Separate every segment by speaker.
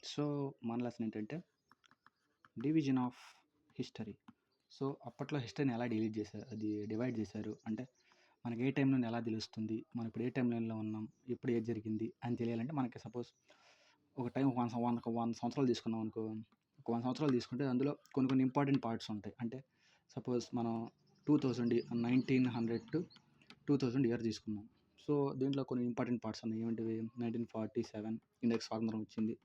Speaker 1: So మన lesson ఏంటంటే division of history. So అప్పట్లో హిస్టరీని ఎలా డివైడ్ చేశారు అంటే మనకి ఏ టైంలో ఎలా తెలుస్తుంది, మనం ఇప్పుడు ఏ టైం లైన్లో ఉన్నాం, ఎప్పుడు ఏది జరిగింది అని తెలియాలంటే మనకి సపోజ్ ఒక టైం 100 సంవత్సరాలు తీసుకున్నాం అనుకో. ఒక 100 సంవత్సరాలు తీసుకుంటే అందులో కొన్ని ఇంపార్టెంట్ పార్ట్స్ ఉంటాయి. అంటే సపోజ్ మనం 1900 టు 2000 ఇయర్ తీసుకున్నాం. సో దీంట్లో కొన్ని ఇంపార్టెంట్ పార్ట్స్ ఉన్నాయి. ఏమిటివి? 1947 ఇండియాకి స్వాతంత్రం వచ్చింది,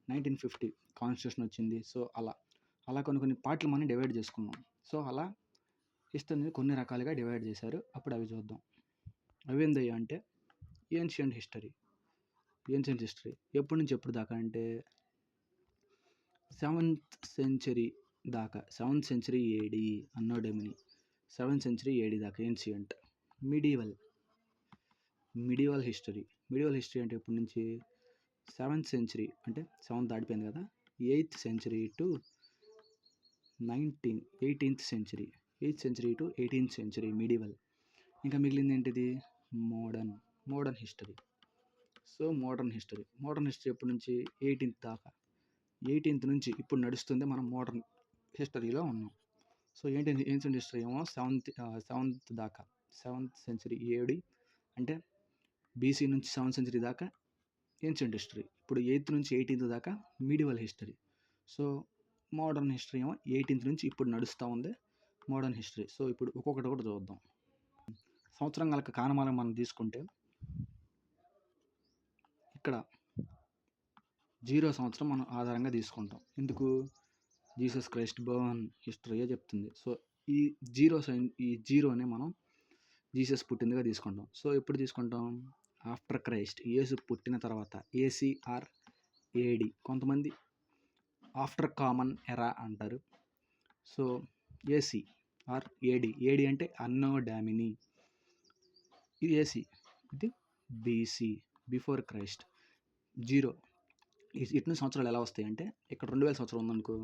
Speaker 1: 1950 కాన్స్టిట్యూషన్ వచ్చింది. సో అలా కొన్ని పార్ట్లు మనం డివైడ్ చేసుకున్నాం. సో అలా హిస్టరీని కొన్ని రకాలుగా డివైడ్ చేశారు. అప్పుడు అవి చూద్దాం. అవి ఏందయ్యా అంటే ఏన్షియంట్ హిస్టరీ. ఎప్పటి నుంచి ఎప్పుడు దాకా అంటే 7th సెంచరీ దాకా, 7th సెంచరీ ఏడి అన్నో డొమిని, 7th సెంచరీ ఏడి దాకా ఏన్షియంట్. మిడివల్ హిస్టరీ అంటే ఎప్పటి నుంచి 7th సెంచరీ అంటే 7th దాటిపోయింది కదా, 8th century to 18th century, 8th century to 18th century medieval. ఇంకా మిగిలింది ఏంటిది? Modern history. So modern history ఎప్పటి నుంచి? 18th దాకా. 18th నుంచి ఇప్పుడు నడుస్తుంది, మనం మోడర్న్ హిస్టరీలో ఉన్నాం. సో ఏన్షియంట్ హిస్టరీ ఏమో 7th దాకా, 7th సెంచరీ ఏడి అంటే బీసీ నుంచి 7th సెంచరీ దాకా ఏన్షియంట్ హిస్టరీ. ఇప్పుడు 8th నుంచి 18th దాకా medieval history. So modern history ఏమో 18th నుంచి ఇప్పుడు నడుస్తూ ఉంది మోడర్న్ హిస్టరీ. సో ఇప్పుడు ఒక్కొక్కటి కూడా చూద్దాం. సంవత్సరం గల కాలమానం మనం తీసుకుంటే ఇక్కడ 0 సంవత్సరం మనం ఆధారంగా తీసుకుంటాం. ఎందుకు? జీసస్ క్రైస్ట్ బర్న్ హిస్టరీయే చెప్తుంది. సో ఈ జీరోనే మనం జీసస్ పుట్టిందిగా తీసుకుంటాం. సో ఎప్పుడు తీసుకుంటాం? ఆఫ్టర్ క్రైస్ట్, యేసు పుట్టిన తర్వాత, ఏసీఆర్ ఏడి. కొంతమంది ఆఫ్టర్ కామన్ ఎరా అంటారు. సో ఏసీఆర్ ఏడి అంటే అన్నో డామిని, ఇది ఏసీ, ఇది బీసీ, బిఫోర్ క్రైస్ట్. 0 ఇట్లా సంవత్సరాలు ఎలా వస్తాయి అంటే ఇక్కడ 2000 సంవత్సరం ఉందనుకో,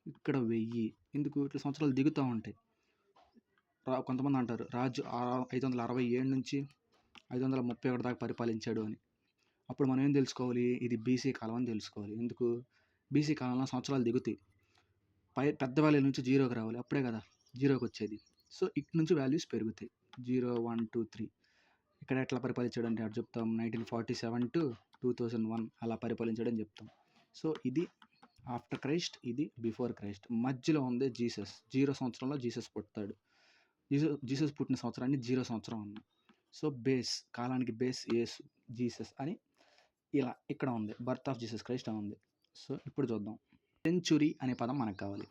Speaker 1: ఇక్కడ 1000. ఎందుకు? ఇట్లా సంవత్సరాలు దిగుతూ ఉంటాయి. కొంతమంది అంటారు రాజు 567 నుంచి 531 దాకా పరిపాలించాడు అని. అప్పుడు మనం ఏం తెలుసుకోవాలి? ఇది బీసీ కాలం అని తెలుసుకోవాలి. ఎందుకు? బీసీ కాలంలో సంవత్సరాలు దిగుతాయి, పెద్ద వాల్యూ నుంచి 0కి రావాలి, అప్పుడే కదా 0కి వచ్చేది. సో ఇటు నుంచి వాల్యూస్ పెరుగుతాయి, 0, 1, 2, 3. ఇక్కడ ఎట్లా పరిపాలించాడు అంటే అటు చెప్తాం 1947 టు 2001 అలా పరిపాలించాడని చెప్తాం. సో ఇది ఆఫ్టర్ క్రైస్ట్, ఇది బిఫోర్ క్రైస్ట్. మధ్యలో ఉంది జీసస్. 0 సంవత్సరంలో జీసస్ పుడతాడు. జీసస్ పుట్టిన సంవత్సరాన్ని 0 సంవత్సరం అన్నాం. సో కాలానికి బేస్ యేసు, జీసస్ అని ఇలా ఇక్కడ ఉంది. బర్త్ ఆఫ్ జీసస్ క్రైస్ట్ అని ఉంది. సో ఇప్పుడు చూద్దాం. సెంచురీ అనే పదం మనకు కావాలి.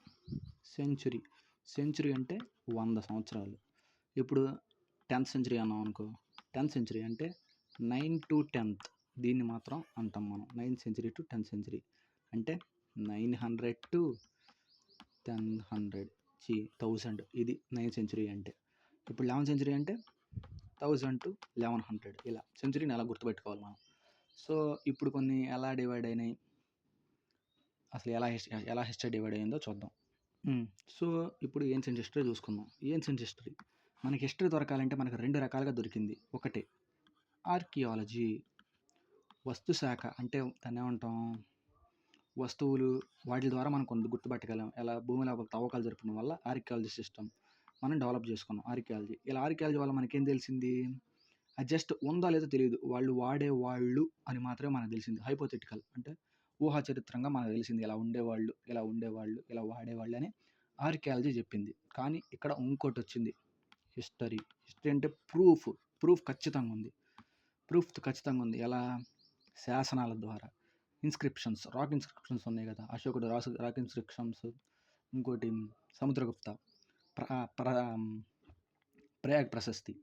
Speaker 1: సెంచురీ అంటే 100 సంవత్సరాలు. ఇప్పుడు 10th సెంచరీ అన్నాం అనుకో, 10th సెంచరీ అంటే 9 to 10th, దీన్ని మాత్రం అంటాం మనం 9th century to 10th century. అంటే 900 to 1000, ఇది 9th సెంచరీ అంటే. ఇప్పుడు 11th సెంచరీ అంటే 1000 to 1100, ఇలా సెంచరీని ఎలా గుర్తుపెట్టుకోవాలి మనం. సో ఇప్పుడు కొన్ని ఎలా డివైడ్ అయినాయి, అసలు ఎలా హిస్టరీ డివైడ్ అయ్యిందో చూద్దాం. సో ఇప్పుడు ఏన్షియంట్ హిస్టరీ చూసుకుందాం. ఏన్షియంట్ హిస్టరీ మనకి హిస్టరీ దొరకాలంటే మనకు 2 రకాలుగా దొరికింది. ఒకటి ఆర్కియాలజీ, వస్తు శాఖ. అంటే దాన్ని ఏమంటాం? వస్తువులు, వాటి ద్వారా మనం కొంత గుర్తుపట్టగలం. ఎలా? భూమిలో తవ్వకాలు జరపడం వల్ల ఆర్కియాలజీ సిస్టమ్ మనం డెవలప్ చేసుకున్నాం. ఆర్కియాలజీ వల్ల మనకేం తెలిసింది? అది జస్ట్ ఉందో లేదో తెలియదు, వాళ్ళు వాడేవాళ్ళు అని మాత్రమే మనకు తెలిసింది. హైపోథెటికల్ అంటే ఊహాచరిత్రంగా మనకు తెలిసింది, ఇలా ఉండేవాళ్ళు, ఇలా వాడేవాళ్ళు అని ఆర్కియాలజీ చెప్పింది. కానీ ఇక్కడ ఇంకోటి వచ్చింది, హిస్టరీ అంటే ప్రూఫ్ ఖచ్చితంగా ఉంది. ఎలా? శాసనాల ద్వారా, ఇన్స్క్రిప్షన్స్, రాక్ ఇన్స్క్రిప్షన్స్ ఉన్నాయి కదా, అశోకుడు రాక్ ఇన్స్క్రిప్షన్స్, ఇంకోటి సముద్రగుప్త ప్రయాగ్ ప్రశస్తి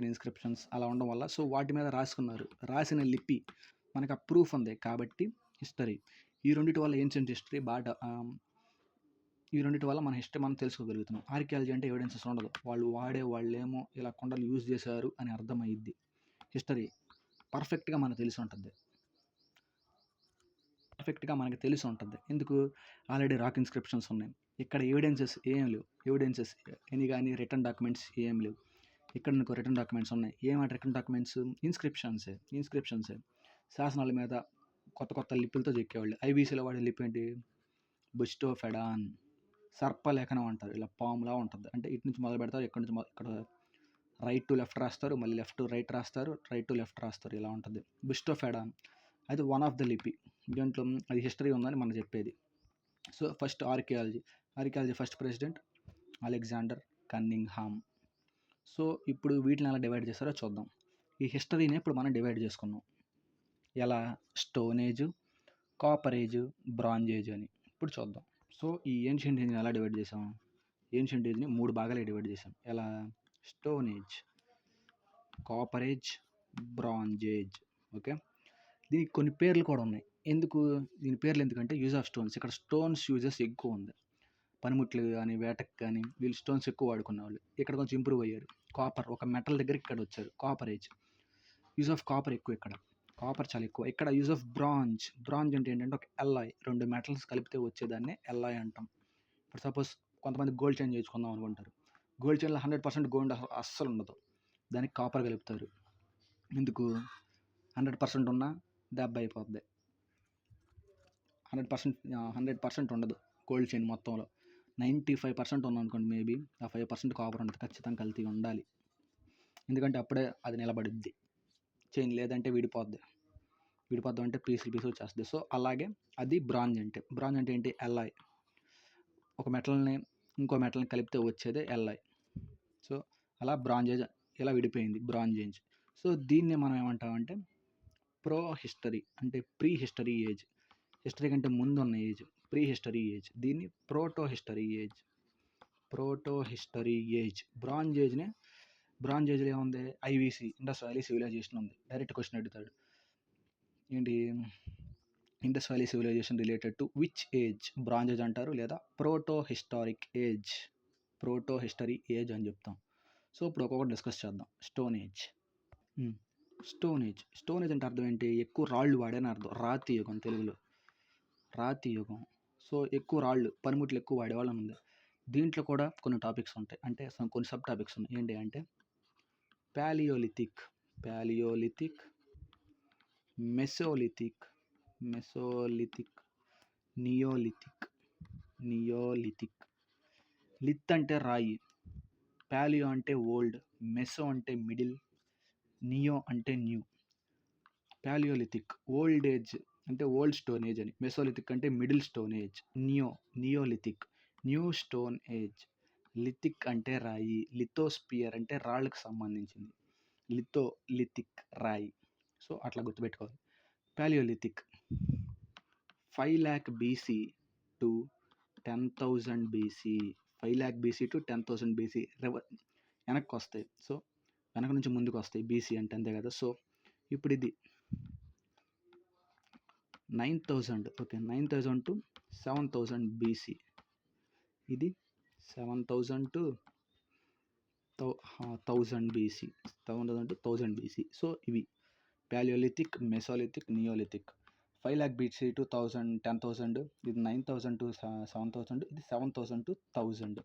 Speaker 1: ఇన్స్క్రిప్షన్స్ అలా ఉండడం వల్ల సో వాటి మీద రాసిన లిపి మనకు ఆ ప్రూఫ్ ఉంది కాబట్టి హిస్టరీ. ఈ రెండింటి వల్ల ఏన్షియంట్ హిస్టరీ మన హిస్టరీ మనం తెలుసుకోగలుగుతున్నాం. ఆర్కియాలజీ అంటే ఎవిడెన్సెస్ ఉండదు, వాళ్ళేమో ఇలా కొండలు యూజ్ చేశారు అని అర్థమయ్యిద్ది. హిస్టరీ పర్ఫెక్ట్గా మనకు తెలిసి ఉంటుంది. ఎందుకు? ఆల్రెడీ రాక్ ఇన్స్క్రిప్షన్స్ ఉన్నాయి. ఇక్కడ ఎవిడెన్సెస్ ఏం లేవు, కానీ రిటర్న్ డాక్యుమెంట్స్ ఏం లేవు. ఇక్కడ నాకు రిటర్న్ డాక్యుమెంట్స్ ఉన్నాయి. ఏమంటే రిటర్న్ డాక్యుమెంట్స్ ఇన్స్క్రిప్షన్సే. శాసనాల మీద కొత్త కొత్త లిపులతో చెక్కేవాళ్ళు. ఐబీసీలో వాడే లిపి ఏంటి? బుస్టోఫెడాన్. సర్పలేఖనం అంటారు. ఇలా పాములా ఉంటుంది. అంటే ఇటు నుంచి మొదలు పెడతారు, ఇక్కడ నుంచి ఇక్కడ రైట్ టు లెఫ్ట్ రాస్తారు, మళ్ళీ లెఫ్ట్ టు రైట్ రాస్తారు, రైట్ టు లెఫ్ట్ రాస్తారు, ఇలా ఉంటుంది. బుస్టోఫెడాన్ అది వన్ ఆఫ్ ద లిపి. దీంట్లో అది హిస్టరీ ఉందని మనం చెప్పేది. So first archaeology first president Alexander Cunningham. So ఇప్పుడు వీటిని ఎలా డివైడ్ చేస్తారో చూద్దాం. ఈ హిస్టరీని ఇప్పుడు మనం డివైడ్ చేసుకున్నాం. ఎలా? Stone age, copper age, bronze age అని. ఇప్పుడు చూద్దాం. సో ఈ ఏన్షియంట్ ఏజ్ని ఎలా డివైడ్ చేసాం? ఏన్షియంట్ ఏజ్ని 3 భాగాలు డివైడ్ చేసాం. ఎలా? Stone age, copper age, bronze age. Okay, దీనికి కొన్ని పేర్లు కూడా ఉన్నాయి. ఎందుకు దీని పేర్లు? ఎందుకంటే యూజ్ ఆఫ్ స్టోన్స్. ఇక్కడ స్టోన్స్ యూజెస్ ఎక్కువ ఉంది. పనిముట్లు కానీ, వేటకు కానీ వీళ్ళు స్టోన్స్ ఎక్కువ వాడుకునే వాళ్ళు. ఇక్కడ కొంచెం ఇంప్రూవ్ అయ్యారు. కాపర్, ఒక మెటల్ దగ్గరికి ఇక్కడ వచ్చారు. Copper age, use of copper ఎక్కువ. ఇక్కడ కాపర్ చాలా ఎక్కువ. ఇక్కడ యూజ్ ఆఫ్ బ్రాంజ్ అంటే ఏంటంటే ఒక ఎల్లాయ్, 2 మెటల్స్ కలిపితే వచ్చేదాన్ని ఎల్లాయ్ అంటాం. ఇప్పుడు సపోజ్ కొంతమంది గోల్డ్ చైన్ చేయించుకుందాం అనుకుంటారు. గోల్డ్ చైన్లో 100% గోల్డ్ అస్సలు ఉండదు, దానికి కాపర్ కలుపుతారు. ఎందుకు? 100% ఉన్నా దెబ్బ అయిపోద్ది. 100% ఉండదు గోల్డ్ చైన్ మొత్తంలో. 95% ఉందనుకోండి, మేబీ ఆ 5% కాపర్ ఉంటుంది. ఖచ్చితంగా కల్తీ ఉండాలి, ఎందుకంటే అప్పుడే అది నిలబడుద్ది చైన్. లేదంటే విడిపోద్ది అంటే పీసులు వచ్చేస్తుంది. సో అలాగే అది బ్రాంజ్ అంటే ఏంటి? ఎల్లాయ్. ఒక మెటల్ని ఇంకో మెటల్ని కలిపితే వచ్చేదే ఎల్లాయ్. సో అలా బ్రాంజ్ ఏజ్ ఇలా విడిపోయింది, బ్రాంజ్ ఏజ్. సో దీన్ని మనం ఏమంటామంటే ప్రో హిస్టరీ, అంటే ప్రీ హిస్టరీ ఏజ్. హిస్టరీ కంటే ముందు ఉన్న ఏజ్ ప్రీ హిస్టరీ ఏజ్. దీన్ని ప్రోటో హిస్టరీ ఏజ్. బ్రాంజ్ ఏజ్లో ఏముంది? ఐవీసీ, ఇండస్ వ్యాలీ సివిలైజేషన్ ఉంది. డైరెక్ట్ క్వశ్చన్ అడుగుతాడు, ఏంటి? Indus valley civilisation related to which age? Bronze age అంటారు, లేదా ప్రోటో హిస్టారీ ఏజ్ అని చెప్తాం. సో ఇప్పుడు ఒక్కొక్కటి డిస్కస్ చేద్దాం. స్టోన్ ఏజ్ అంటే అర్థం ఏంటి? ఎక్కువ రాళ్ళు వాడని అర్థం. రాతి యుగం, తెలుగులో రాతి యుగం. సో ఎక్కువ రాళ్ళు, పనిముట్లు ఎక్కువ వాడేవాళ్ళని ఉంది. దీంట్లో కూడా కొన్ని టాపిక్స్ ఉంటాయి, అంటే కొన్ని సబ్ టాపిక్స్ ఉన్నాయి. ఏంటి అంటే ప్యాలియోలిథిక్, మెసోలిథిక్, నియోలిథిక్. లిత్ అంటే రాయి, ప్యాలియో అంటే ఓల్డ్, మెసో అంటే మిడిల్, నియో అంటే న్యూ. ప్యాలియోలిథిక్ ఓల్డ్ ఏజ్ అంటే ఓల్డ్ స్టోన్ ఏజ్ అని. మెసోలిథిక్ అంటే middle stone age. Neolithic new stone age. Lithic అంటే రాయి. లిథోస్పియర్ అంటే రాళ్ళకు సంబంధించింది. లిథిక్ రాయి. సో అట్లా గుర్తుపెట్టుకోవాలి. Palaeolithic 5 lakh BC to 10,000 BC. 5 lakh BC to 10,000 BC వెనక్కి వస్తాయి. సో వెనక నుంచి ముందుకు వస్తాయి బీసీ అంటే, అంతే కదా. సో ఇప్పుడు ఇది 9,000. Okay, 9,000 to 7,000 BC. ఇది 7,000 to 1000 BC. 7,000 to 1000 BC. So ఇవి palaeolithic, mesolithic, neolithic. 5 lakh BC to 10,000. ఇది 9,000 టు 7,000. ఇది 7,000 to 1000.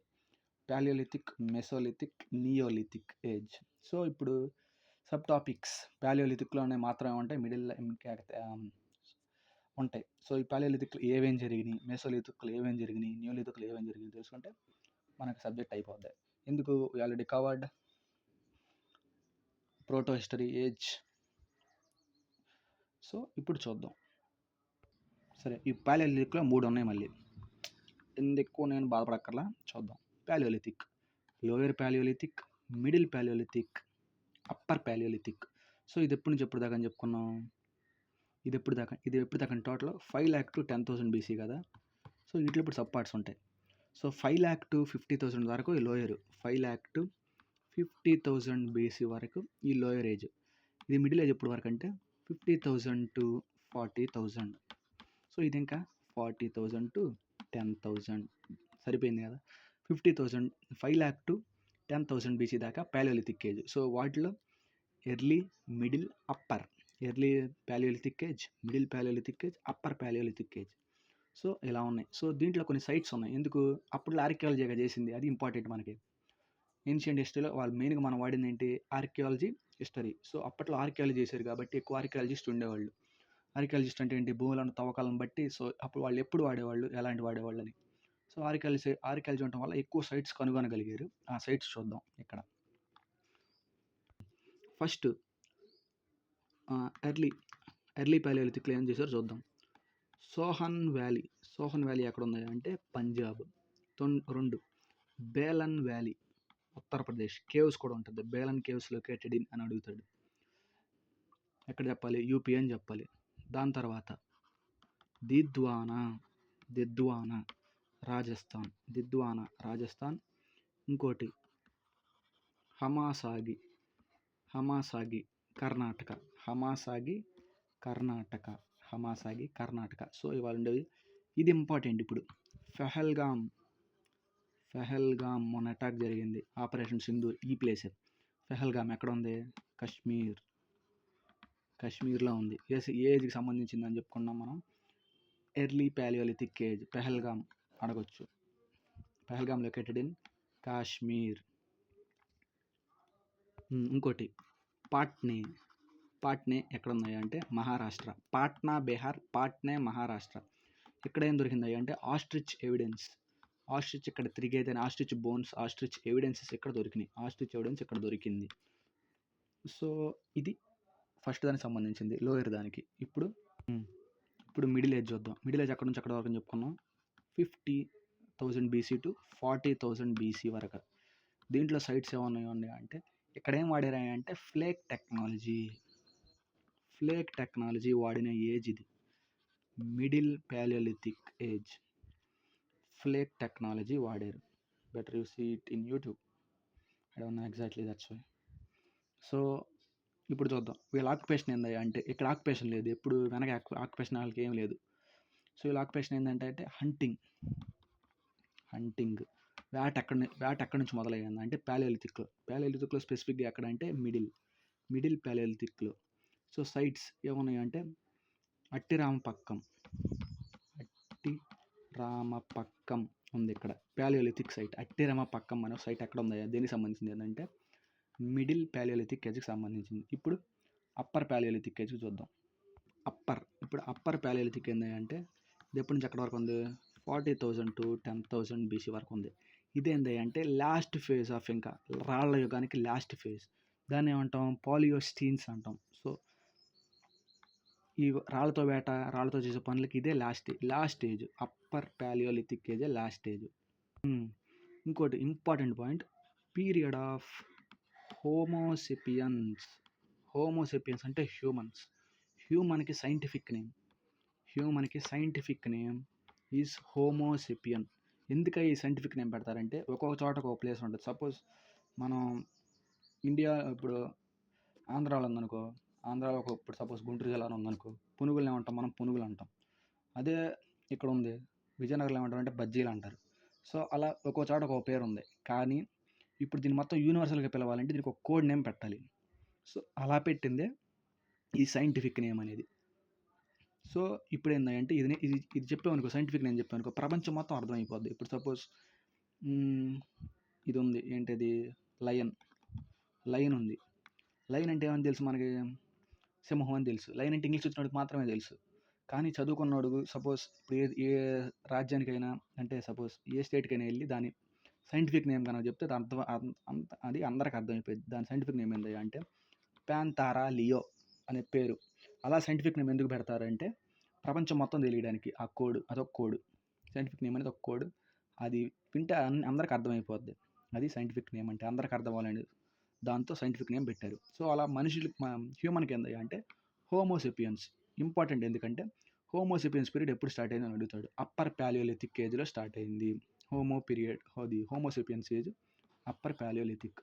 Speaker 1: Palaeolithic, mesolithic, neolithic age. So ఇప్పుడు సబ్ టాపిక్స్ ప్యాలియోలిథిక్లోనే మాత్రం ఏమంటాయి? మిడిల్ ఉంటాయి. సో ఈ ప్యాలియోలిథిక్లో ఏమేమి జరిగినాయి, మెసోలిథిక్లో ఏమేమి జరిగినాయి, నియోలిథిక్లో ఏమేమి జరిగినాయి తెలుసుకుంటే మనకు సబ్జెక్ట్ అయిపోద్ది. ఎందుకు? Already covered proto history age. So ఇప్పుడు చూద్దాం. సరే, ఈ ప్యాలియోలిథిక్లో 3 ఉన్నాయి. మళ్ళీ ఎందుకు నేను బాధపడక్కర్లా, చూద్దాం. Palaeolithic, lower Palaeolithic, middle Palaeolithic, upper Palaeolithic. So ఇది ఎప్పటి నుంచి ఎప్పుడు దాకా అని చెప్పుకున్నాం? ఇది ఎప్పుడు దాకా టోటల్ 5 lakh టు 10,000 BC కదా. సో వీటిలో ఇప్పుడు సబ్ పార్ట్స్ ఉంటాయి. సో 5 lakh టు 50,000 వరకు ఈ లోయర్, 5 lakh టు 50,000 BC వరకు ఈ లోయర్ ఏజ్. ఇది మిడిల్ ఏజ్ ఎప్పుడు వరకు అంటే 50,000 టు 40,000. సో ఇది ఇంకా 40,000 టు 10,000. సరిపోయింది కదా. 50,000, 5 lakh టు 10,000 BC దాకా ప్యాలియోలిథిక్ ఏజ్. సో వాటిలో early, middle, upper. Early Palaeolithic age, middle Palaeolithic age, upper Palaeolithic age. So ఇలా ఉన్నాయి. సో దీంట్లో కొన్ని సైట్స్ ఉన్నాయి. ఎందుకు? అప్పుడు ఆర్కియాలజీగా చేసింది, అది ఇంపార్టెంట్ మనకి. ఏన్షియంట్ హిస్టరీలో వాళ్ళు మెయిన్గా మనం వాడింది ఏంటి? Archaeology history. సో అప్పట్లో ఆర్కియాలజీ చేశారు కాబట్టి ఎక్కువ ఆర్కియాలజిస్ట్ ఉండేవాళ్ళు. ఆర్కియాలజిస్ట్ అంటే ఏంటి? భూములను తవ్వకాలను బట్టి సో, అప్పుడు వాళ్ళు ఎప్పుడు వాడేవాళ్ళు, ఎలాంటి వాడేవాళ్ళని. సో, ఆర్కియాలజీ ఉండటం వల్ల ఎక్కువ సైట్స్ కనుగొనగలిగారు. ఆ సైట్స్ చూద్దాం ఇక్కడ. ఫస్ట్ ఎర్లీ పాలియోలిథిక్‌లో ఏం చేశారో చూద్దాం. సోహన్ వ్యాలీ ఎక్కడుంది అంటే పంజాబ్. 2 బేలన్ వ్యాలీ ఉత్తరప్రదేశ్. కేవ్స్ కూడా ఉంటుంది. బేలన్ కేవ్స్ లొకేటెడ్ ఇన్ అని అడుగుతాడు. ఎక్కడ చెప్పాలి? యూపీ అని చెప్పాలి. దాని తర్వాత దిద్వానా రాజస్థాన్. ఇంకోటి హమాసాగి కర్ణాటక. సో ఇవాళ ఉండేవి. ఇది ఇంపార్టెంట్ ఇప్పుడు. పెహల్గామ్ మొన్న అటాక్ జరిగింది. ఆపరేషన్ సింధూర్ ఈ ప్లేసే. పెహల్గామ్ ఎక్కడ ఉంది? కాశ్మీర్లో ఉంది. ఏ ఏజ్కి సంబంధించింది అని చెప్పుకున్నాం మనం. Early Palaeolithic age. పెహల్గామ్ అడగొచ్చు. Pahalgam located in Kashmir. ఇంకోటి పాట్నే ఎక్కడ ఉన్నాయి అంటే మహారాష్ట్ర. పాట్నా బీహార్, పాట్నే మహారాష్ట్ర. ఇక్కడ ఏం దొరికింది అంటే ఆస్ట్రిచ్ ఎవిడెన్స్. ఆస్ట్రిచ్ ఇక్కడ తిరిగేదని ఆస్ట్రిచ్ బోన్స్, ఆస్ట్రిచ్ ఎవిడెన్సెస్ ఇక్కడ దొరికినాయి. ఆస్ట్రిచ్ ఎవిడెన్స్ ఇక్కడ దొరికింది. సో ఇది ఫస్ట్ దానికి సంబంధించింది, లోయర్ దానికి. ఇప్పుడు మిడిల్ ఏజ్ చూద్దాం. మిడిల్ ఏజ్ ఎక్కడ నుంచి ఎక్కడ వరకు అని చెప్పుకున్నాం? 50,000 BC టు 40,000 BC వరకు. దీంట్లో సైట్స్ ఏమన్నాయి అంటే ఇక్కడ ఏం వాడారు అంటే ఫ్లేక్ టెక్నాలజీ వాడిన ఏజ్ ఇది. Middle palaeolithic age. Flake technology వాడారు. Better you see it in YouTube. I don't know exactly that's why. So ఇప్పుడు చూద్దాం వీళ్ళ ఆక్యుపేషన్ ఏంది అంటే ఇక్కడ ఆక్యుపేషన్ లేదు. ఎప్పుడు వెనక ఆక్యుపేషన్ వాళ్ళకి ఏం లేదు. సో వీళ్ళ ఆక్యుపేషన్ ఏంటంటే హంటింగ్. వేట ఎక్కడి నుంచి మొదలయ్యింది అంటే పాలియోలిథిక్లో స్పెసిఫిక్గా ఎక్కడ అంటే మిడిల్ పాలియోలిథిక్లో. సో సైట్స్ ఏమున్నాయి అంటే అట్టిరామపక్కం ఉంది ఇక్కడ పాలియోలిథిక్ సైట్. అట్టిరామపక్కం అనే సైట్ ఎక్కడ ఉంది? దేనికి సంబంధించింది ఏంటంటే మిడిల్ పాలియోలిథిక్ ఏజ్కి సంబంధించింది. ఇప్పుడు అప్పర్ పాలియోలిథిక్ ఏజ్కి చూద్దాం. అప్పర్ పాలియోలిథిక్ ఏంటంటే ఇది ఎప్పటి నుంచి ఎక్కడ వరకు ఉంది? 40,000 to 10,000 BC వరకు ఉంది. ఇదేంది అంటే లాస్ట్ ఫేజ్ ఆఫ్ ఇంకా రాళ్ల యుగానికి లాస్ట్ ఫేజ్. దాన్ని ఏమంటాం? పాలియోస్టీన్స్ అంటాం. సో ఈ రాళ్ళతో చేసే పనులకి ఇదే లాస్ట్ ఏజ్. అప్పర్ పాలియోలిథిక్ ఏజే లాస్ట్ ఏజ్. ఇంకోటి important point, period of homo sapiens అంటే హ్యూమన్కి సైంటిఫిక్ నేమ్ ఈజ్ హోమోసేపియన్. ఎందుకు ఈ సైంటిఫిక్ నేమ్ పెడతారంటే ఒక్కొక్క చోట ఒక ప్లేస్ ఉంటుంది. సపోజ్ మనం ఇండియా ఇప్పుడు ఆంధ్రాలో ఉందనుకో, ఆంధ్రాలో ఇప్పుడు సపోజ్ గుంటూరు జిల్లాలో ఉందనుకో, పునుగులు ఏమంటాం మనం? పునుగులు అంటాం. అదే ఇక్కడ ఉంది విజయనగరంలో ఏమంటాం అంటే బజ్జీలు అంటారు. సో అలా ఒక్కో చోట ఒక పేరు ఉంది. కానీ ఇప్పుడు దీన్ని మొత్తం యూనివర్సల్గా పిలవాలంటే దీనికి ఒక కోడ్ నేమ్ పెట్టాలి. సో అలా పెట్టిందే ఈ సైంటిఫిక్ నేమ్ అనేది. సో ఇప్పుడు ఏంటంటే ఇది చెప్పామనుకో, సైంటిఫిక్ నేమ్ చెప్పామనుకో, ప్రపంచం మొత్తం అర్థమైపోద్ది. ఇప్పుడు సపోజ్ ఇది ఉంది ఏంటిది? లయన్ ఉంది. లయన్ అంటే ఏమని తెలుసు మనకి? సింహం అని తెలుసు. లయన్ అంటే ఇంగ్లీష్ వచ్చినోడికి మాత్రమే తెలుసు. కానీ చదువుకున్నాడు సపోజ్ ఇప్పుడు ఏ రాజ్యానికైనా అంటే సపోజ్ ఏ స్టేట్కైనా వెళ్ళి దాని సైంటిఫిక్ నేమ్ కనుక చెప్తే అది అందరికి అర్థమైపోయింది. దాని సైంటిఫిక్ నేమ్ ఏంటి అంటే ప్యాంతారా లియో అనే పేరు. అలా సైంటిఫిక్ నేమ్ ఎందుకు పెడతారంటే ప్రపంచం మొత్తం తెలియడానికి. ఆ కోడ్ అదొక కోడ్. సైంటిఫిక్ నేమ్ అనేది ఒక కోడ్. అది వింటే అందరికి అర్థమైపోద్ది. అది సైంటిఫిక్ నేమ్ అంటే అందరికి అర్థం అవ్వాలని దాంతో సైంటిఫిక్ నేమ్ పెట్టారు. సో అలా హ్యూమన్కి ఏంది అంటే హోమోసేపియన్స్ ఇంపార్టెంట్. ఎందుకంటే హోమోసేపియన్స్ పీరియడ్ ఎప్పుడు స్టార్ట్ అయింది అని అడుగుతాడు. అప్పర్ పాలియోలిథిక్ ఏజ్లో స్టార్ట్ అయింది homo sapiens age upper palaeolithic.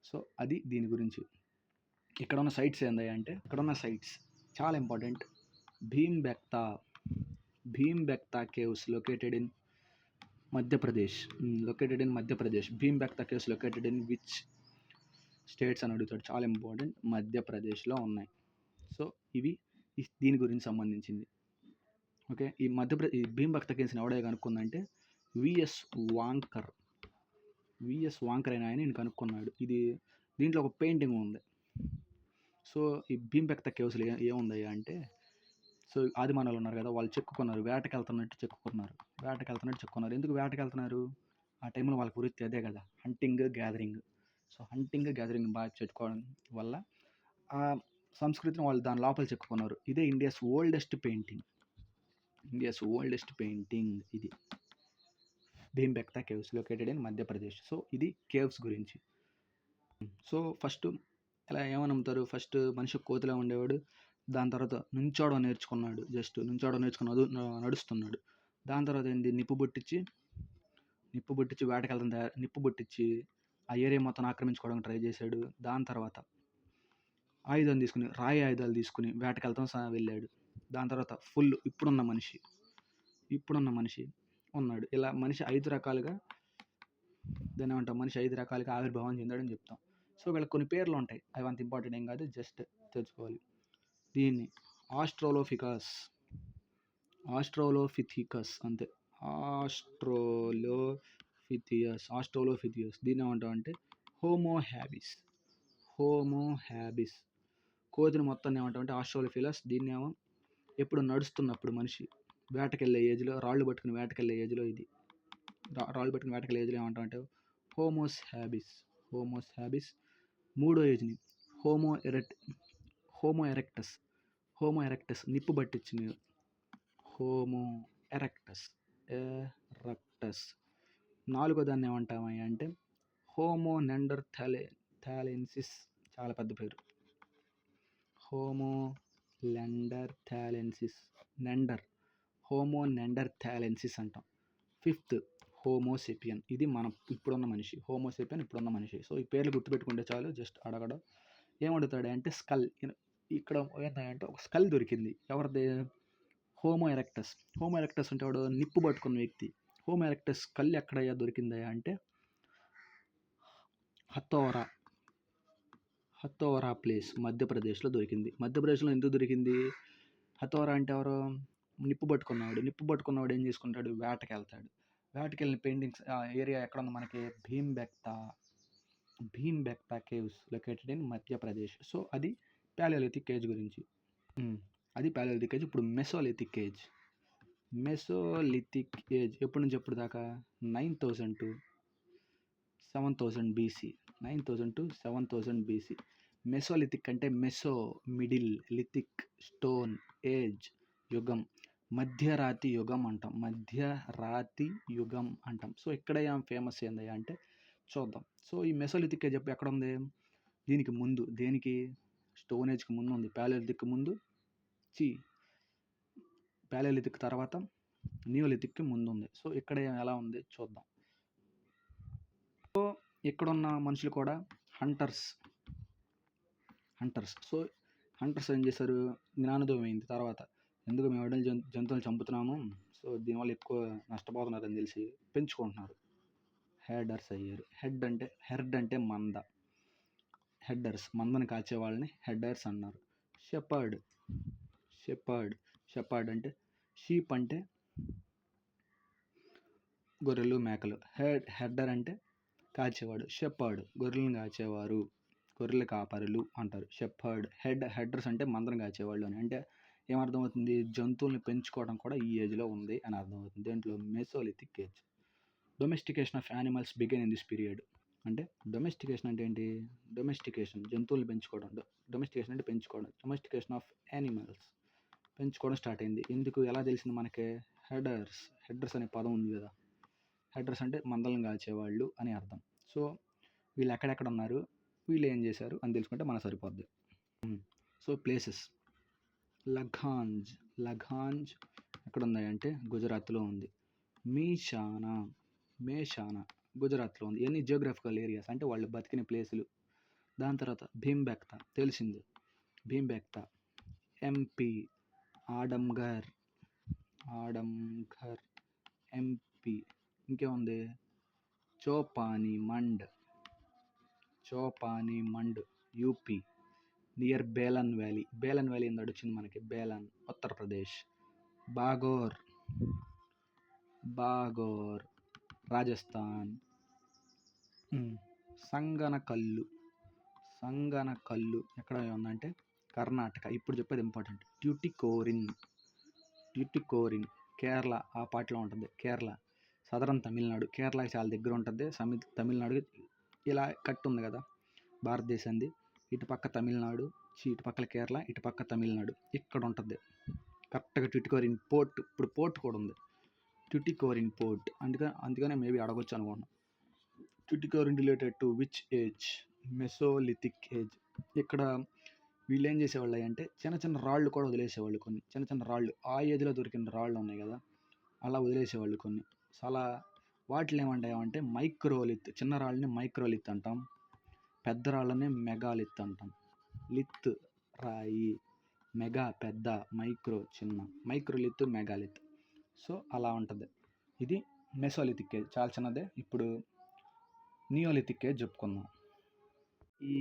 Speaker 1: So అది దీని గురించి. ఇక్కడ ఉన్న సైట్స్ ఏంది అంటే చాలా important. Bhimbetka caves located in Madhya Pradesh. Bhimbetka caves located in which states అని అడుగుతాడు. చాలా ఇంపార్టెంట్. మధ్యప్రదేశ్లో ఉన్నాయి. సో ఇవి దీని గురించి సంబంధించింది. ఓకే, ఈ భీంబెక్తా కేవ్స్ని ఎవడే కనుక్కుందంటే విఎస్ వాంకర్ అయిన ఆయన కనుక్కున్నాడు. దీంట్లో ఒక పెయింటింగ్ ఉంది. సో ఈ భీంబెక్తా కేవ్స్లో ఏముంది అంటే సో ఆది మానవులు ఉన్నారు కదా, వాళ్ళు చెక్కుకున్నారు, వేటకెళ్తున్నట్టు చెక్కుకున్నారు. ఎందుకు వేటకెళ్తున్నారు? ఆ టైంలో వాళ్ళకి వృత్తి అదే కదా, hunting gathering. So hunting gathering బాగా చెప్పుకోవడం వల్ల ఆ సంస్కృతిని వాళ్ళు దాని లోపల చెక్కుకున్నారు. ఇదే ఇండియాస్ ఓల్డెస్ట్ పెయింటింగ్ ఇది Bhimbetka caves located in Madhya Pradesh. So ఇది కేవ్స్ గురించి. సో ఫస్ట్ ఇలా ఏమని నమ్ముతారు, ఫస్ట్ మనిషి కోతిలా ఉండేవాడు, దాని తర్వాత నుంచోడం నేర్చుకున్నాడు, జస్ట్ నుంచోడం నేర్చుకున్నాడు, నడుస్తున్నాడు. దాని తర్వాత ఏంటి, నిప్పు బొట్టిచ్చి వేటకెళ్తాం నిప్పు బొట్టిచ్చి ఆ ఏరియా మొత్తం ఆక్రమించుకోవడానికి ట్రై చేశాడు. దాని తర్వాత రాయి ఆయుధాలు తీసుకుని వేటకెళ్తాం వెళ్ళాడు. దాని తర్వాత ఫుల్ ఇప్పుడున్న మనిషి ఉన్నాడు. ఇలా మనిషి 5 రకాలుగా దాన్ని ఏమంటాం, మనిషి 5 రకాలుగా ఆవిర్భావం చెందాడని చెప్తాం. సో వీళ్ళకి కొన్ని పేర్లు ఉంటాయి, అవి అంత ఇంపార్టెంట్ ఏం కాదు, జస్ట్ తెలుసుకోవాలి. దీన్ని ఆస్ట్రోలోపిథికస్ అంతే, ఆస్ట్రోలోపిథియస్. దీన్ని ఏమంటాం అంటే హోమో హ్యాబిస్. కోతిని మొత్తాన్ని ఏమంటాం అంటే ఆస్ట్రోలోఫిలస్. దీన్ని ఏమో ఎప్పుడు నడుస్తున్నప్పుడు మనిషి వేటకెళ్ళే ఏజ్లో, రాళ్ళు పట్టుకుని వేటకెళ్ళే ఏజ్లో ఏమంటాం అంటే హోమోస్ హ్యాబిస్. మూడో ఏజ్ని హోమో ఎరెక్టస్ నిప్పు పట్టించిన హోమో ఎరెక్టస్. నాలుగో దాన్ని ఏమంటామా అంటే హోమో నెండర్థాలెన్సిస్. చాలా పెద్ద పేరు, హోమో నెండర్థాలెన్సిస్ అంటాం. Fifth homo sapien. ఇది మనం ఇప్పుడున్న మనిషి. సో ఈ పేర్లు గుర్తుపెట్టుకుంటే చాలు, జస్ట్ అడగడం. ఏమడుగుతాడు అంటే స్కల్. ఇక్కడ ఏంటంటే ఒక స్కల్ దొరికింది, ఎవరిది, హోమో ఎరెక్టస్ అంటే వాడు నిప్పు పట్టుకున్న వ్యక్తి. హోమో ఎరెక్టస్ స్కల్ ఎక్కడయ్యా దొరికిందా అంటే హతోరా ప్లేస్, మధ్యప్రదేశ్లో దొరికింది. మధ్యప్రదేశ్లో ఎందుకు దొరికింది? హతోరా అంటే ఎవరు, నిప్పు పట్టుకున్నవాడు ఏం చేసుకుంటాడు, వేటకెళ్ళిన పెయింటింగ్స్ ఏరియా ఎక్కడ ఉంది మనకి, Bhimbetka caves located in Madhya Pradesh. So అది ప్యాలియోలిథిక్ ఏజ్ గురించి. ఇప్పుడు మెసోలిథిక్ ఏజ్ ఎప్పటి నుంచి ఎప్పుడు దాకా, 9000 to 7000 BC. మెసోలిథిక్ అంటే మిడిల్, లిథిక్ స్టోన్, ఏజ్ యుగం, మధ్యరాతి యుగం అంటాం. సో ఇక్కడ ఏం ఫేమస్ ఏందయ్యా అంటే చూద్దాం. సో ఈ మెసోలిథిక్ ఏజ్ ఎక్కడ ఉంది, దీనికి ముందు, దేనికి, స్టోన్ ఏజ్కి ముందు ఉంది, ప్యాలియోలిథిక్ తర్వాత నియోలిథిక్కి ముందు ఉంది. సో ఇక్కడ ఎలా ఉంది చూద్దాం. సో ఇక్కడున్న మనుషులు కూడా హంటర్స్. సో హంటర్స్ ఏం చేశారు, జ్ఞానోదయం అయింది తర్వాత, ఎందుకు మేము అడవి జంతువులు చంపుతున్నాము, సో దీనివల్ల ఎక్కువ నష్టపోతున్నారని తెలిసి పెంచుకుంటున్నారు, హెర్డర్స్ అయ్యారు. హెర్డ్ అంటే మంద, మందని కాచే వాళ్ళని హెర్డర్స్ అన్నారు. షెపర్డ్ అంటే షీప్ అంటే గొర్రెలు మేకలు, హెర్డర్ అంటే కాచేవాడు, షెపర్డ్ గొర్రెలను కాచేవారు, గొర్రెల కాపరులు అంటారు. హెర్డర్స్ అంటే మందను కాచేవాళ్ళు అని. అంటే ఏమర్థమవుతుంది, జంతువుల్ని పెంచుకోవడం కూడా ఈ ఏజ్లో ఉంది అని అర్థమవుతుంది. దేంట్లో, Mesolithic age. Domestication of animals begin in this period. అంటే డొమెస్టికేషన్ అంటే ఏంటి, జంతువుల్ని పెంచుకోవడం, డొమెస్టికేషన్ అంటే పెంచుకోవడం, డొమెస్టికేషన్ ఆఫ్ యానిమల్స్ పెంచుకోవడం స్టార్ట్ అయింది. ఎందుకు, ఎలా తెలిసింది మనకి, హెర్డర్స్ అనే పదం ఉంది కదా, హెర్డర్స్ అంటే మందలను కాచేవాళ్ళు అని అర్థం. సో వీళ్ళు ఎక్కడెక్కడ ఉన్నారు, వీళ్ళు ఏం చేశారు అని తెలుసుకుంటే మనకు సరిపోద్ది. సో ప్లేసెస్, లఘాంజ్ ఎక్కడ ఉన్నాయి అంటే గుజరాత్లో ఉంది. మేషానా గుజరాత్లో ఉంది. ఇవన్నీ జియోగ్రఫికల్ ఏరియాస్, అంటే వాళ్ళు బతికిన ప్లేసులు. దాని తర్వాత భీంబెక్తా తెలిసింది, ఎంపీ, ఆడమ్ఘర్ ఎంపీ. ఇంకేముంది, Chopani Mando UP, near Belan valley ఏంది వచ్చింది మనకి, బేలన్ ఉత్తరప్రదేశ్. బాగోర్ రాజస్థాన్. సంగనకల్లు ఎక్కడ ఉందంటే కర్ణాటక. ఇప్పుడు చెప్పేది ఇంపార్టెంట్, ట్యూటికోరిన్ ట్యుటికోరిన్ కేరళ ఆ పార్ట్లో ఉంటుంది. కేరళ సదరన్ తమిళనాడు, కేరళకి చాలా దగ్గర ఉంటుంది. తమిళనాడుకి ఇలా కట్ ఉంది కదా భారతదేశాన్ని, ఇటు పక్క తమిళనాడు, ఇటు పక్కల కేరళ, ఇటు పక్క తమిళనాడు ఇక్కడ ఉంటుంది కరెక్ట్గా ట్యుటికోరిన్ పోర్ట్. ఇప్పుడు పోర్ట్ కూడా ఉంది ట్యుటికోరిన్ పోర్ట్, అందుకనే మేబీ అడగొచ్చు అనుకున్నాను. Tuticorin related to which age? Mesolithic age. ఇక్కడ వీళ్ళు ఏం చేసేవాళ్ళు అంటే చిన్న చిన్న రాళ్ళు కూడా వదిలేసేవాళ్ళు, కొన్ని చిన్న చిన్న రాళ్ళు ఆ ఏజ్లో దొరికిన రాళ్ళు ఉన్నాయి కదా అలా వదిలేసేవాళ్ళు కొన్ని. చాలా వాటిని ఏమంటామంటే మైక్రోలిత్, చిన్న రాళ్ళని మైక్రోలిత్ అంటాం, పెద్ద రాళ్ళని మెగాలిత్ అంటాం. లిత్ రాయి, మెగా పెద్ద, మైక్రో చిన్న, మైక్రోలిత్ మెగాలిత్. సో అలా ఉంటుంది. ఇది మెసోలిథిక్ ఏజ్ చాలా చిన్నదే. ఇప్పుడు నియోలిథిక్ ఏజ్ చెప్పుకుందాం. ఈ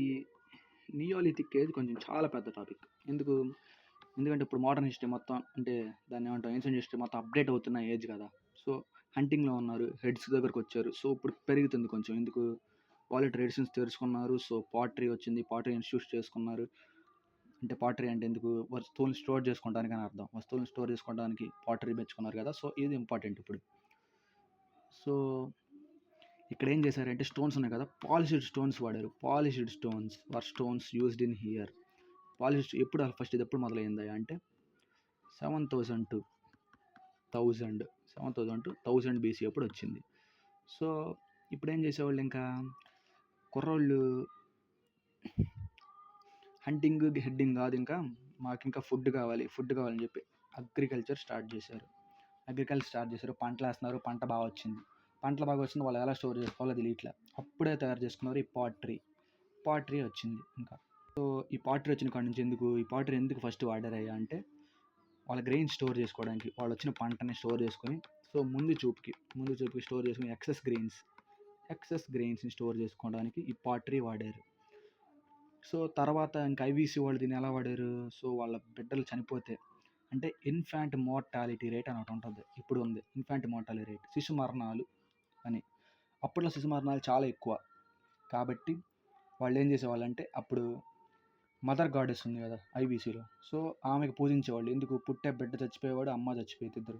Speaker 1: నియోలిథిక్ ఏజ్ కొంచెం చాలా పెద్ద టాపిక్. ఎందుకంటే ఇప్పుడు మోడర్న్ హిస్టరీ మొత్తం అంటే దాన్ని ఏమంటాం ఏన్షియంట్ హిస్టరీ మొత్తం అప్డేట్ అవుతున్న ఏజ్ కదా. సో హంటింగ్లో ఉన్నారు, హెడ్స్ దగ్గరకు వచ్చారు. సో ఇప్పుడు పెరుగుతుంది కొంచెం. ఎందుకు వాళ్ళు ట్రెడిషన్స్ తెలుసుకున్నారు. సో పాటరీ వచ్చింది, పాటరీ ఇన్స్టిట్యూట్స్ చేసుకున్నారు. అంటే పాటరీ అంటే ఎందుకు? వస్తువులను స్టోర్ చేసుకోవడానికి అని అర్థం. వస్తువులను స్టోర్ చేసుకోవడానికి పాటరీ పెంచుకున్నారు కదా. సో ఇది ఇంపార్టెంట్ ఇప్పుడు. సో ఇక్కడ ఏం చేశారంటే స్టోన్స్ ఉన్నాయి కదా, పాలిష్డ్ స్టోన్స్ వాడారు. Polished stones were stones used in here. Polished ఎప్పుడు ఫస్ట్ ఇది ఎప్పుడు మొదలైందా అంటే 7000 to 1000 BC అప్పుడు వచ్చింది. సో ఇప్పుడు ఏం చేసేవాళ్ళు, ఇంకా కుర్రోళ్ళు హంటింగ్ హెడ్డింగ్ కాదు, ఇంకా మాకు ఇంకా ఫుడ్ కావాలని చెప్పి అగ్రికల్చర్ స్టార్ట్ చేశారు. పంటలు వేస్తున్నారు, పంట బాగా వచ్చింది. వాళ్ళు ఎలా స్టోర్ చేసుకోవాలో తెలియట్లే. అప్పుడే తయారు చేసుకున్నారు ఈ పాటరీ వచ్చింది. ఇంకా సో ఈ పాటరీ వచ్చిన కాడి నుంచి ఈ పాటరీ ఎందుకు ఫస్ట్ వాడారయ్యా అంటే వాళ్ళ గ్రెయిన్ స్టోర్ చేసుకోవడానికి, వాళ్ళు వచ్చిన పంటని స్టోర్ చేసుకొని, సో ముందు చూపుకి స్టోర్ చేసుకుని ఎక్సెస్ గ్రెయిన్స్ని స్టోర్ చేసుకోవడానికి ఈ పాటరీ వాడారు. సో తర్వాత ఇంకా ఐవీసీ వాళ్ళు దీన్ని ఎలా వాడారు? సో వాళ్ళ బిడ్డలు చనిపోతే అంటే ఇన్ఫాంట్ మోర్టాలిటీ రేట్ అని ఒకటి ఉంటుంది, ఇప్పుడు ఉంది ఇన్ఫాంట్ మోర్టాలిటీ రేట్, శిశు మరణాలు అని. అప్పట్లో శిశు మరణాలు చాలా ఎక్కువ కాబట్టి వాళ్ళు ఏం చేసేవాళ్ళు అంటే అప్పుడు మదర్ గాడెస్ ఉంది కదా ఐవీసీలో, సో ఆమెకు పూజించేవాళ్ళు. ఎందుకు? పుట్టే బిడ్డ చచ్చిపోయేవాడు, అమ్మ చచ్చిపోయేది ఇద్దరు.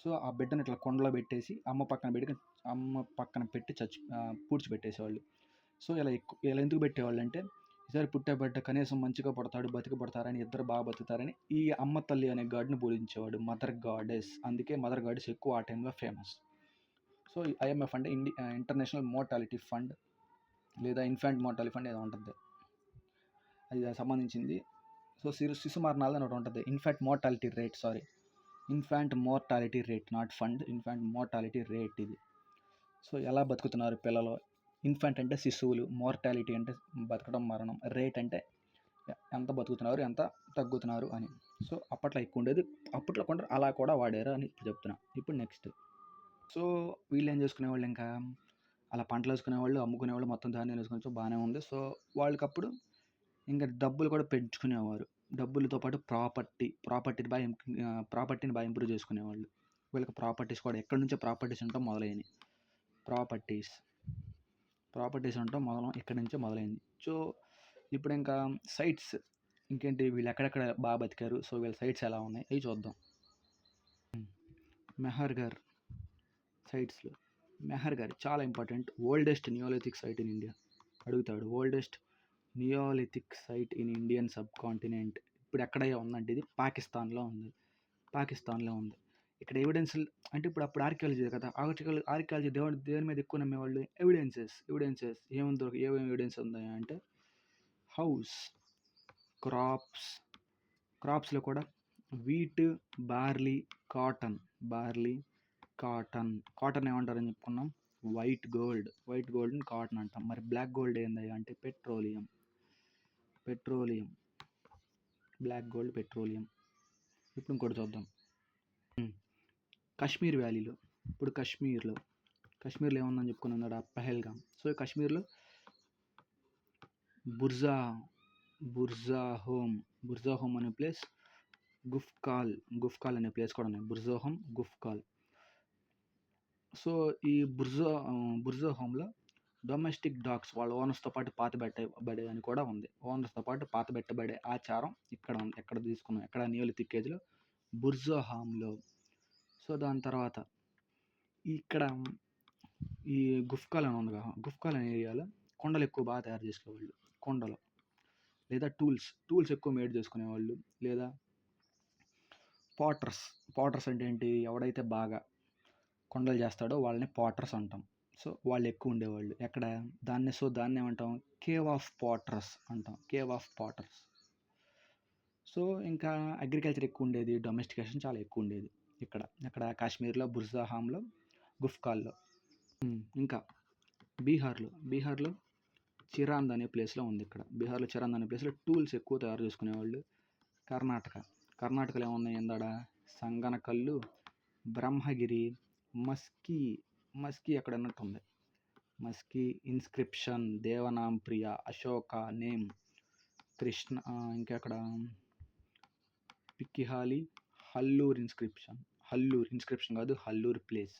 Speaker 1: సో ఆ బిడ్డను ఇట్లా కొండలో పెట్టేసి అమ్మ పక్కన పెట్టి పూడ్చిపెట్టేసేవాళ్ళు. సో ఇలా ఎందుకు పెట్టేవాళ్ళు అంటే ఈసారి పుట్టే బిడ్డ కనీసం మంచిగా బతికపడతారని, ఇద్దరు బాగా బతుకుతారని ఈ అమ్మ తల్లి అనే గాడ్ని పూజించేవాడు, మదర్ గాడెస్. అందుకే మదర్ గాడెస్ ఎక్కువ ఆ టైంలో ఫేమస్. సో ఐఎంఎఫ్ అంటే ఇంటర్నేషనల్ మోర్టాలిటీ ఫండ్ లేదా ఇన్ఫాంట్ మోర్టాలిటీ ఫండ్ ఏదో ఉంటుంది, అది సంబంధించింది. సో శిశు మరణాలు అని ఒకటి ఉంటుంది, infant mortality rate not fund, infant mortality rate ఇది. సో ఎలా బతుకుతున్నారు పిల్లలు? ఇన్ఫాంట్ అంటే శిశువులు, మోర్టాలిటీ అంటే బతకడం, మరణం, రేట్ అంటే ఎంత బతుకుతున్నారు, ఎంత తగ్గుతున్నారు అని. సో అప్పట్లో ఎక్కువ ఉండేది, అప్పట్లో కొందరు అలా కూడా వాడారు అని ఇప్పుడు చెప్తున్నా. ఇప్పుడు నెక్స్ట్, సో వీళ్ళు ఏం చేసుకునేవాళ్ళు, ఇంకా అలా పంటలు వేసుకునేవాళ్ళు, అమ్ముకునేవాళ్ళు, మొత్తం ధాన్యాలు వేసుకునే బాగానే ఉంది. సో వాళ్ళకప్పుడు ఇంకా డబ్బులు కూడా పెంచుకునేవారు. డబ్బులతో పాటు ప్రాపర్టీని బాగా ఇంప్రూవ్ చేసుకునేవాళ్ళు. వీళ్ళకి ప్రాపర్టీస్ కూడా ఎక్కడి నుంచో ప్రాపర్టీస్ ఉండటం మొదలైనవి. ప్రాపర్టీస్ ఉండటం ఇక్కడి నుంచే మొదలైంది. సో ఇప్పుడు ఇంకా సైట్స్, ఇంకేంటి వీళ్ళు ఎక్కడెక్కడ బాగా బతికారు, సో వీళ్ళ సైట్స్ ఎలా ఉన్నాయి అవి చూద్దాం. మెహర్గఢ్ సైట్స్లో మెహర్గఢ్ చాలా important. Oldest neolithic site in India అడుగుతాడు. Oldest neolithic site in Indian sub continent ఇప్పుడు ఎక్కడయ్యా ఉందంటే ఇది పాకిస్తాన్లో ఉంది. ఇక్కడ ఎవిడెన్స్ అంటే అప్పుడు ఆర్కియాలజీ కదా, ఆర్కియాలజీ దేని మీద ఎక్కువ నమ్మేవాళ్ళు? ఎవిడెన్సెస్. ఏమేమి ఎవిడెన్స్ ఉన్నాయి అంటే హౌస్, క్రాప్స్లో కూడా వీట్, బార్లీ, కాటన్ ఏమంటారని చెప్పుకున్నాం, వైట్ గోల్డ్ని కాటన్ అంటాం. మరి బ్లాక్ గోల్డ్ ఏంది అంటే పెట్రోలియం, బ్లాక్ గోల్డ్ పెట్రోలియం. ఇప్పుడు ఇంకోటి చూద్దాం, కాశ్మీర్ వ్యాలీలో. ఇప్పుడు కాశ్మీర్లో ఏముందని చెప్పుకున్నాం కదా, పహల్గామ్. సో కాశ్మీర్లో బుర్జాహోమ్ అనే ప్లేస్, గుఫ్కాల్ అనే ప్లేస్ కూడా ఉన్నాయి, గుఫ్కాల్. సో ఈ బుర్జాహోమ్లో డొమెస్టిక్ డాగ్స్ వాళ్ళ ఓనర్స్తో పాటు పాతబెట్టబడే అని కూడా ఉంది. ఓనర్స్తో పాటు పాతబెట్టబడే ఆచారం ఇక్కడ ఉంది. ఎక్కడ తీసుకున్నాం, ఎక్కడ నియోలిథిక్ ఏజ్లో బుర్జోహాంలో. సో దాని తర్వాత ఇక్కడ ఈ గుఫ్కాల్ అని ఉందిగా, గుఫ్కాల్ అనే ఏరియాలో కొండలు ఎక్కువ బాగా తయారు చేసుకునేవాళ్ళు. కొండలు లేదా టూల్స్ ఎక్కువ మేడ్ చేసుకునేవాళ్ళు. లేదా పాటర్స్ అంటే ఏంటి, ఎవడైతే బాగా కొండలు చేస్తాడో వాళ్ళని పాటర్స్ అంటాం. సో వాళ్ళు ఎక్కువ ఉండేవాళ్ళు ఎక్కడ, దాన్ని ఏమంటాం, కేవ్ ఆఫ్ పాటర్స్ అంటాం, కేవ్ ఆఫ్ పాటర్స్. సో ఇంకా అగ్రికల్చర్ ఎక్కువ ఉండేది, డొమెస్టికేషన్ చాలా ఎక్కువ ఉండేది ఇక్కడ కాశ్మీర్లో, బుర్జాహాంలో, గుఫ్కాల్లో. ఇంకా బీహార్లో చిరాంద్ అనే ప్లేస్లో ఉంది. బీహార్లో చిరాంద్ అనే ప్లేస్లో టూల్స్ ఎక్కువ తయారు చేసుకునేవాళ్ళు. కర్ణాటకలో ఏమున్నాయి ఎందాడ, సంగనకల్లు, బ్రహ్మగిరి, మస్కీ ఎక్కడ అన్నట్టు ఉంది. మస్కీ, ఇన్స్క్రిప్షన్, దేవనాం ప్రియ, అశోక నేమ్, కృష్ణ, ఇంకెక్కడ పిక్కిహాలి, హల్లూర్ ఇన్స్క్రిప్షన్ కాదు, హల్లూర్ ప్లేస్.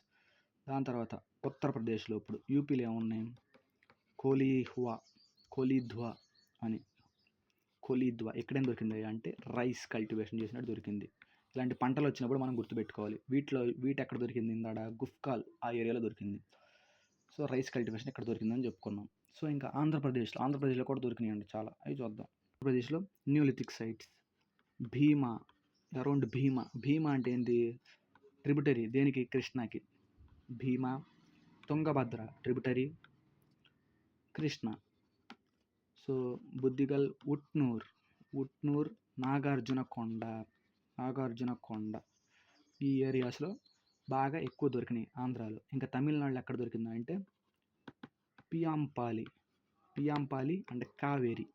Speaker 1: దాని తర్వాత ఉత్తరప్రదేశ్లో ఇప్పుడు యూపీలో ఏమున్నాయి, కోలీధ్వా అని. కోలీధ్వా ఎక్కడేం దొరికింది అంటే రైస్ కల్టివేషన్ చేసినట్టు దొరికింది. ఇలాంటి పంటలు వచ్చినప్పుడు మనం గుర్తుపెట్టుకోవాలి. వీటి ఎక్కడ దొరికింది, ఇందాడ గుఫ్కాల్ ఆ ఏరియాలో దొరికింది. సో రైస్ కల్టివేషన్ ఎక్కడ దొరికిందని చెప్పుకున్నాం. సో ఇంకా ఆంధ్రప్రదేశ్లో కూడా దొరికినాయండి చాలా, అవి చూద్దాం. ఆంధ్రప్రదేశ్లో న్యూలిథిక్ సైట్స్, అరౌండ్ భీమా అంటే ఏంటి, ట్రిబ్యూటరీ దేనికి, కృష్ణాకి. భీమా, తుంగభద్ర ట్రిబ్యూటరీ, కృష్ణ. సో బుద్దిగల్, ఉట్నూర్, నాగార్జునకొండ ఈ ఏరియాస్లో బాగా ఎక్కువ దొరికినాయి ఆంధ్రాలో. ఇంకా తమిళనాడులో ఎక్కడ దొరికిందంటే పియాంపాలి అంటే కావేరి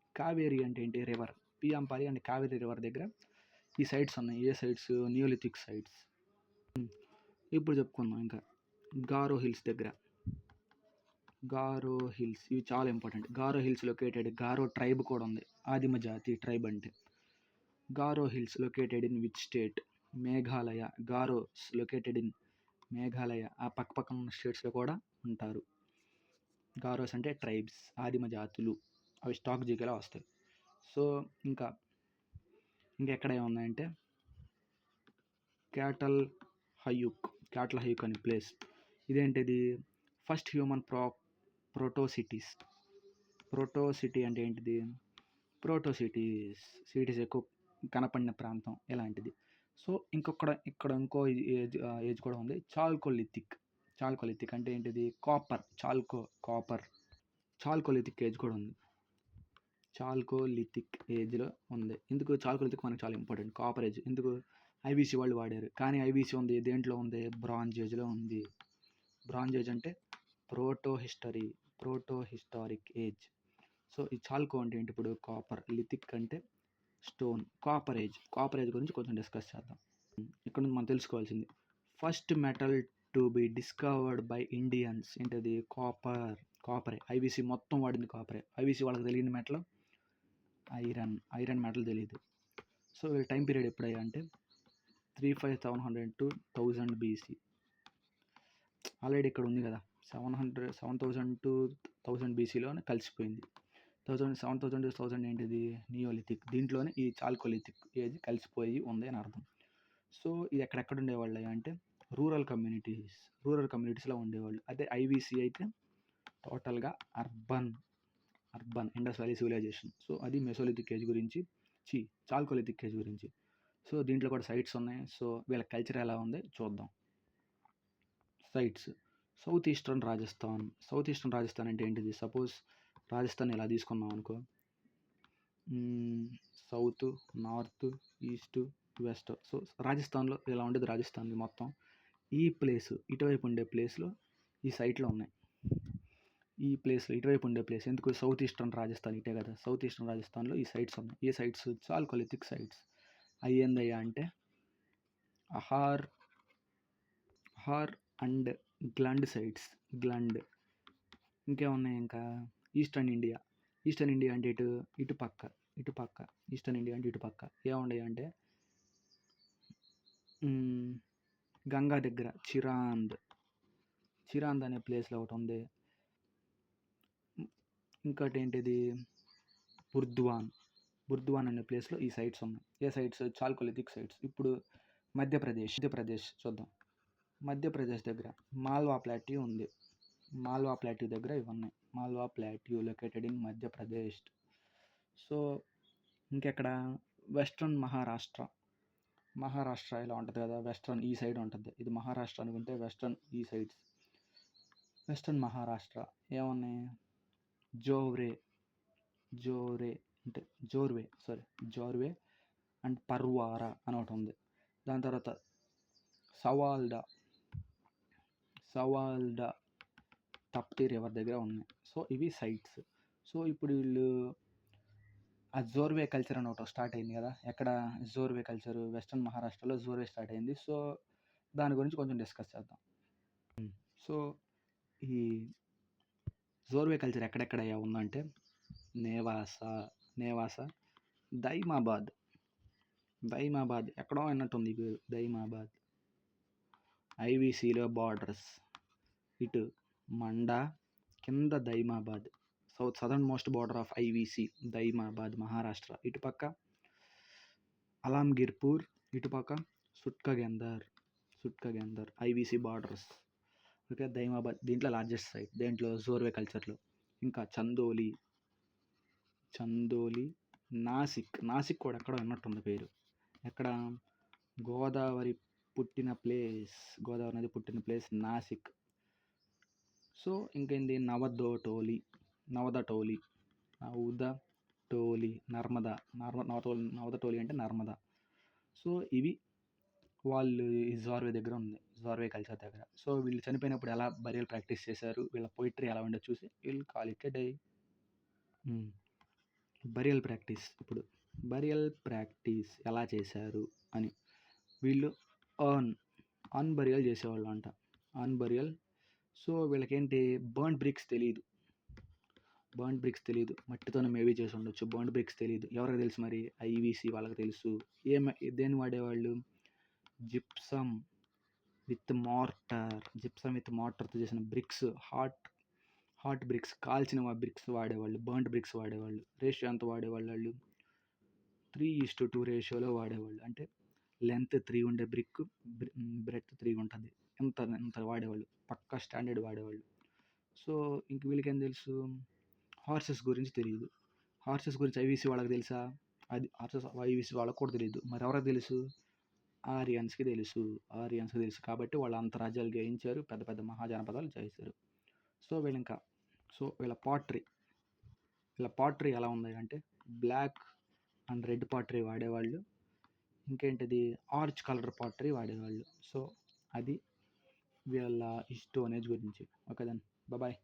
Speaker 1: అంటే ఏంటి, రివర్. పియాంపాలి అంటే కావేరి రివర్ దగ్గర ఈ సైట్స్ ఉన్నాయి. ఏ సైట్స్, న్యూలిథిక్ సైట్స్. ఇప్పుడు చెప్పుకుందాం ఇంకా గారో హిల్స్ దగ్గర. ఇవి చాలా important. Garo hills located, Garo tribe కూడా ఉంది, ఆదిమ జాతి ట్రైబ్ అంటే. Garo hills located in which state, Meghalaya. Garos located in Meghalaya. ఆ పక్కన ఉన్న స్టేట్స్లో కూడా ఉంటారు. గారోస్ అంటే ట్రైబ్స్, ఆదిమ జాతులు. అవి స్టాక్ జీకేలా వస్తాయి. సో ఇంకా ఎక్కడ ఏమున్నాయంటే క్యాటల్ హయూక్ అనే ప్లేస్. ఇదేంటిది, ఫస్ట్ హ్యూమన్ ప్రోటోసిటీ అంటే ఏంటిది, సిటీస్ ఎక్కువ కనపడిన ప్రాంతం ఎలాంటిది. సో ఇంకో ఏజ్ కూడా ఉంది, చాల్కోలిథిక్ అంటే ఏంటిది, చాల్కోలిథిక్ ఏజ్ కూడా ఉంది. చాల్కోలిథిక్ ఏజ్లో ఉంది. ఎందుకు చాల్కోలిథిక్ మనకు చాలా ఇంపార్టెంట్, కాపర్ ఏజ్. ఎందుకు, ఐబీసీ వాళ్ళు వాడారు. కానీ ఐబీసీ ఉంది దేంట్లో ఉంది, బ్రాంజ్ ఏజ్లో ఉంది. బ్రాంజ్ ఏజ్ అంటే ప్రోటోహిస్టారిక్ ఏజ్. సో ఈ చాల్కో అంటే ఏంటి, ఇప్పుడు కాపర్. లిథిక్ అంటే స్టోన్. కాపర్ ఏజ్ గురించి కొంచెం డిస్కస్ చేద్దాం. ఇక్కడ నుంచి మనం తెలుసుకోవాల్సింది, first metal to be discovered by Indians ఏంటది, కాపరే. ఐబీసీ మొత్తం వాడింది కాపరే. ఐబీసీ వాళ్ళకి తెలియని మెటల్ ఐరన్ మెటల్ తెలియదు. సో టైం పీరియడ్ ఎప్పుడయ్యా అంటే 3500 to 1000 బీసీ. ఆల్రెడీ ఇక్కడ ఉంది కదా, 7000 to 1000 బీసీలోనే కలిసిపోయింది. 7000 to 1000 ఏంటిది, నియోలిథిక్. దీంట్లోనే ఈ చాల్కోలిథిక్ ఏజ్ కలిసిపోయి ఉంది అని అర్థం. సో ఇది ఎక్కడెక్కడ ఉండేవాళ్ళు అంటే రూరల్ కమ్యూనిటీస్లో ఉండేవాళ్ళు. అదే ఐబీసీ అయితే టోటల్గా urban Indus valley civilisation. So అది మెసోలిథిక్ ఏజ్ గురించి, చాల్కోలిథిక్ ఏజ్ గురించి. సో దీంట్లో కూడా సైట్స్ ఉన్నాయి. సో వీళ్ళ కల్చర్ ఎలా ఉంది చూద్దాం. సైట్స్, సౌత్ ఈస్టర్న్ రాజస్థాన్ అంటే ఏంటిది, సపోజ్ రాజస్థాన్ ఎలా తీసుకున్నాం అనుకో, south, north, east, west. So రాజస్థాన్లో ఇలా ఉండేది. రాజస్థాన్ మొత్తం ఈ ప్లేస్ ఇటువైపు ఉండే ప్లేస్లో ఈ సైట్లో ఉన్నాయి. ఈ ప్లేస్లో ఇటువైపు ఉండే ప్లేస్ ఎందుకు, సౌత్ ఈస్టర్న్ రాజస్థాన్ ఇటే కదా. సౌత్ ఈస్టర్న్ రాజస్థాన్లో ఈ సైట్స్ ఉన్నాయి. ఈ సైట్స్ చాల్కోలిథిక్ సైట్స్. అవి ఏందయ్యా అంటే అహార్ అండ్ గ్లండ్ సైట్స్. ఇంకేమున్నాయి, ఇంకా ఈస్టర్న్ ఇండియా అంటే ఇటుపక్క ఈస్టర్న్ ఇండియా అంటే ఇటుపక్క ఏమున్నాయి అంటే గంగా దగ్గర చిరాంద్ అనే ప్లేస్లో ఒకటి ఉంది. ఇంకోటి ఏంటిది, బుర్ద్వాన్ అనే ప్లేస్లో ఈ సైట్స్ ఉన్నాయి. ఏ సైట్స్, చాల్కోలిథిక్ సైట్స్. ఇప్పుడు మధ్యప్రదేశ్ చూద్దాం. మధ్యప్రదేశ్ దగ్గర మాల్వా ప్లాట్యూ ఉంది. మాల్వా ప్లాట్యూ దగ్గర ఇవన్నీ. Malwa plateau located in Madhya Pradesh. So ఇంకెక్కడ వెస్ట్రన్ మహారాష్ట్ర ఇలా ఉంటుంది కదా, వెస్ట్రన్ ఈ సైడ్ ఉంటుంది. ఇది మహారాష్ట్ర అనుకుంటే వెస్ట్రన్ ఈ సైడ్స్. వెస్ట్రన్ మహారాష్ట్ర ఏమున్నాయి? జోర్వే అంటే జోర్వే అండ్ పర్వారా అని ఒకటి ఉంది. దాని తర్వాత సవాల్డా తప్తి రివర్ దగ్గర ఉన్నాయి. సో ఇవి సైట్స్. సో ఇప్పుడు వీళ్ళు ఆ జోర్వే కల్చర్ అని ఒకటి స్టార్ట్ అయింది కదా, ఎక్కడ జోర్వే కల్చర్? వెస్ట్రన్ మహారాష్ట్రలో జోర్వే స్టార్ట్ అయింది. సో దాని గురించి కొంచెం డిస్కస్ చేద్దాం. సో ఈ జోర్వే కల్చర్ ఎక్కడెక్కడ ఉందంటే నేవాసా, దైమాబాద్ ఎక్కడో అన్నట్టుంది ఈ పేరు. దైమాబాద్ ఐవీసీలో బార్డర్స్, ఇటు మండా కింద Daimabad, southern most border of IVC Daimabad Maharashtra. ఇటుపక్క అలాంగిర్పూర్, ఇటుపక్క సుట్కగెందర్ ఐవీసీ బార్డర్స్. ఓకే, దైమాబాద్ దీంట్లో లార్జెస్ట్ సైట్, దేంట్లో జోర్వే కల్చర్లో. ఇంకా చందోలి, నాసిక్ కూడా ఎక్కడో అన్నట్టుంది పేరు. ఎక్కడ? గోదావరి నది పుట్టిన ప్లేస్ నాసిక్. సో ఇంకేంది? నవదటోలి, నవదటోలి అంటే నర్మదా. సో ఇవి వాళ్ళు ఈ జోర్వే దగ్గర ఉంది, జోర్వే కల్చర్ దగ్గర. సో వీళ్ళు చనిపోయినప్పుడు ఎలా బరియల్ ప్రాక్టీస్ చేశారు, వీళ్ళ పోయిటరీ ఎలా ఉండో చూసి వీళ్ళు call it A day. Burial practice ఎలా చేశారు అని. వీళ్ళు అన్బరియల్ చేసేవాళ్ళు అంట. సో వీళ్ళకేంటి? బర్న్ బ్రిక్స్ తెలియదు, మట్టితోనే మేబీ చేసి ఉండొచ్చు. బర్న్ బ్రిక్స్ తెలియదు. ఎవరికి తెలుసు మరి? ఐవీసీ వాళ్ళకి తెలుసు. దేన్ని వాడేవాళ్ళు? జిప్సమ్ విత్ మార్టర్తో చేసిన బ్రిక్స్, హాట్ బ్రిక్స్, కాల్చిన బ్రిక్స్ వాడేవాళ్ళు, బర్న్డ్ బ్రిక్స్ వాడేవాళ్ళు. రేషియో ఎంత వాడేవాళ్ళు? వాళ్ళు 3:2 రేషియోలో వాడేవాళ్ళు. అంటే లెంత్ 3 ఉండే బ్రిక్, బ్రెడ్త్ 3 ఉంటుంది. ఎంత వాడేవాళ్ళు, పక్కా స్టాండర్డ్ వాడేవాళ్ళు. సో ఇంక వీళ్ళకేం తెలుసు? హార్సెస్ గురించి తెలియదు. హార్సెస్ గురించి ఐవీసీ వాళ్ళకి తెలుసా? అది హార్సెస్ ఐవీసీ వాళ్ళకి కూడా తెలియదు. మరి ఎవరికి తెలుసు? ఆరియన్స్కి తెలుసు. కాబట్టి వాళ్ళు అంత రాజ్యాలు జయించారు, పెద్ద పెద్ద మహాజనపదాలు చేశారు. సో వీళ్ళ పాటరీ ఎలా ఉంది అంటే బ్లాక్ అండ్ రెడ్ పాటరీ వాడేవాళ్ళు. ఇంకేంటిది? ఆర్చ్ కలర్ పాటరీ వాడేవాళ్ళు. సో అది వీళ్ళ స్టోన్ ఏజ్ గురించి. Okay then, bye.